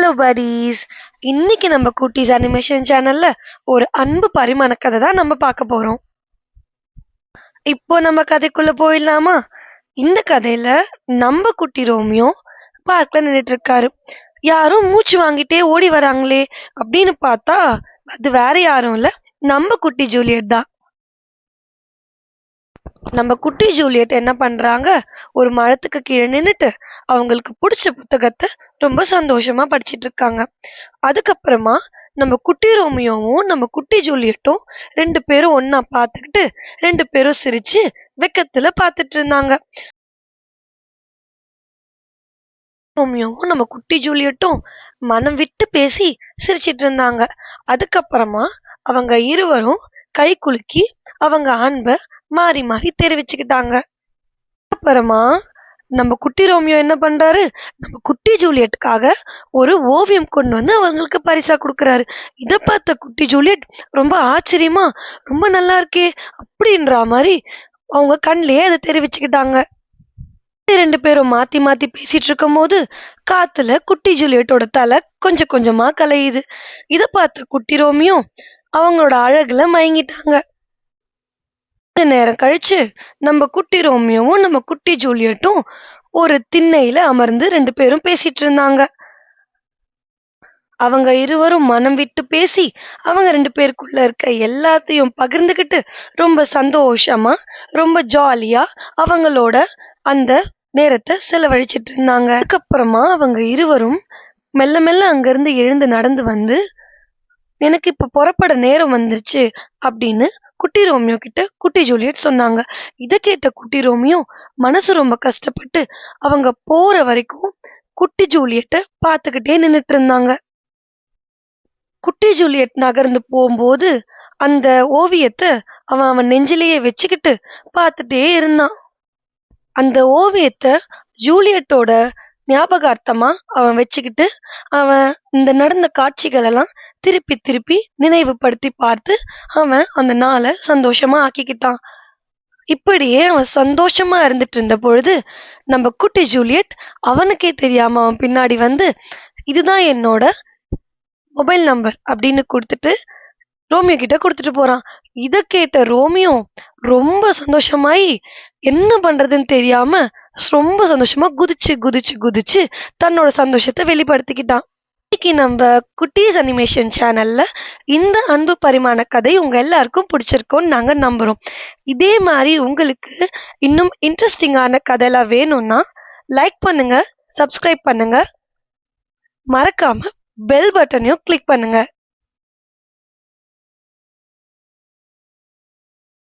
Hello buddies. இன்னைக்கு நம்ம குட்டீஸ் அனிமேஷன் சேனல்ல ஒரு அன்பு பரிமாண கதை தான் நம்ம பார்க்க போறோம். இப்போ நம்ம கதைக்குள்ள போயிடலாமா? இந்த கதையில நம்ம குட்டி ரோமியோ பார்க்ல நின்னுட்டு இருக்காரு. யாரும் மூச்சு வாங்கிட்டே ஓடி வராங்களே அப்படின்னு பார்த்தா அது வேற யாரும் இல்ல, நம்ம குட்டி ஜூலியட் தான். நம்ம குட்டி ஜூலியட் என்ன பண்றாங்க, ஒரு மரத்துக்கு கீழே நின்னுட்டு அவங்களுக்கு பிடிச்ச புத்தகத்தை ரொம்ப சந்தோஷமா படிச்சிட்டு இருக்காங்க. அதுக்கப்புறமா நம்ம குட்டி ரோமியோவும் நம்ம குட்டி ஜூலியட்டும் ரெண்டு பேரும் ஒன்னா பார்த்துக்கிட்டு ரெண்டு பேரும் சிரிச்சு வெக்கத்துல பார்த்துட்டு இருந்தாங்க. ரோமியோவும் நம்ம குட்டி ஜூலியட்டும் மனம் விட்டு பேசி சிரிச்சிட்டு இருந்தாங்க. அதுக்கப்புறமா அவங்க இருவரும் கை குலுக்கி அவங்க அன்பை மாறி மாறி தெரிவிச்சுக்கிட்டாங்க. அப்புறமா நம்ம குட்டி ரோமியோ என்ன பண்றாரு, நம்ம குட்டி ஜூலியட்டுக்காக ஒரு ஓவியம் கொண்டு வந்து அவங்களுக்கு பரிசா கொடுக்கறாரு. இத பார்த்த குட்டி ஜூலியட் ரொம்ப ஆச்சரியமா, ரொம்ப நல்லா இருக்கே அப்படின்ற மாதிரி அவங்க கண்ணிலேயே அதை தெரிவிச்சுக்கிட்டாங்க. ரெண்டு பேரும் மாத்தி மாத்தி பேசிட்டு இருக்கும் போது காத்துல குட்டி ஜூலியட்டோட தலை கொஞ்சம் கொஞ்சமா கலையுது. இத பார்த்த குட்டி ரோமியோ அவங்களோட அழகுல மயங்கிட்டாங்க. கொஞ்ச நேரம் கழிச்சு நம்ம குட்டி ரோமியோவும் நம்ம குட்டி ஜூலியட்டும் ஒரு திண்ணையில அமர்ந்து ரெண்டு பேரும் பேசிட்டு இருந்தாங்க. அவங்க இருவரும் மனம் விட்டு பேசி அவங்க ரெண்டு பேருக்குள்ள இருக்க எல்லாத்தையும் பகிர்ந்துகிட்டு ரொம்ப சந்தோஷமா ரொம்ப ஜாலியா அவங்களோட அந்த நேரத்தை செலவழிச்சிட்டு இருந்தாங்க. அதுக்கப்புறமா அவங்க இருவரும் மெல்ல மெல்ல அங்கிருந்து எழுந்து நடந்து வந்து, எனக்கு இப்ப புறப்பட நேரம் வந்துருச்சு அப்படின்னு குட்டி ரோமியோ கிட்ட குட்டி ஜூலியட் சொன்னாங்க. இத கேட்ட குட்டி ரோமியோ மனசு ரொம்ப கஷ்டப்பட்டு அவங்க போற வரைக்கும் குட்டி ஜூலியட்ட பார்த்துக்கிட்டே நின்னுட்டு இருந்தாங்க. குட்டி ஜூலியட் நகர்ந்து போகும்போது அந்த ஓவியத்தை அவன் நெஞ்சிலேயே வச்சுக்கிட்டு பார்த்துட்டே இருந்தான். அந்த ஓவியத்தை ஜூலியட்டோட ஞாபகார்த்தமா அவன் வச்சுக்கிட்டு அவன் இந்த நடந்த காட்சிகள் எல்லாம் திருப்பி திருப்பி நினைவுபடுத்தி பார்த்து அவன் அந்த நாளை சந்தோஷமா ஆக்கிக்கிட்டான். இப்படியே அவன் சந்தோஷமா இருந்துட்டு இருந்த பொழுது நம்ம குட்டி ஜூலியட் அவனுக்கே தெரியாம அவன் பின்னாடி வந்து, இதுதான் என்னோட மொபைல் நம்பர் அப்படின்னு கொடுத்துட்டு ரோமியோ கிட்ட கொடுத்துட்டு போறான். இத கேட்ட ரோமியோ ரொம்ப சந்தோஷமாயி என்ன பண்றதுன்னு தெரியாம ரொம்ப சந்தோஷமா குதிச்சு குதிச்சு குதிச்சு தன்னோட சந்தோஷத்தை வெளிப்படுத்திக்கிட்டான். இன்னைக்கு நம்ம குட்டீஸ் அனிமேஷன் சேனல்ல இந்த அன்பு பரிமாண கதை உங்க எல்லாருக்கும் பிடிச்சிருக்கும்னு நாங்க நம்புறோம். இதே மாதிரி உங்களுக்கு இன்னும் இன்ட்ரெஸ்டிங்கான கதையெல்லாம் வேணும்னா லைக் பண்ணுங்க, சப்ஸ்கிரைப் பண்ணுங்க, மறக்காம பெல் பட்டனையும் கிளிக் பண்ணுங்க.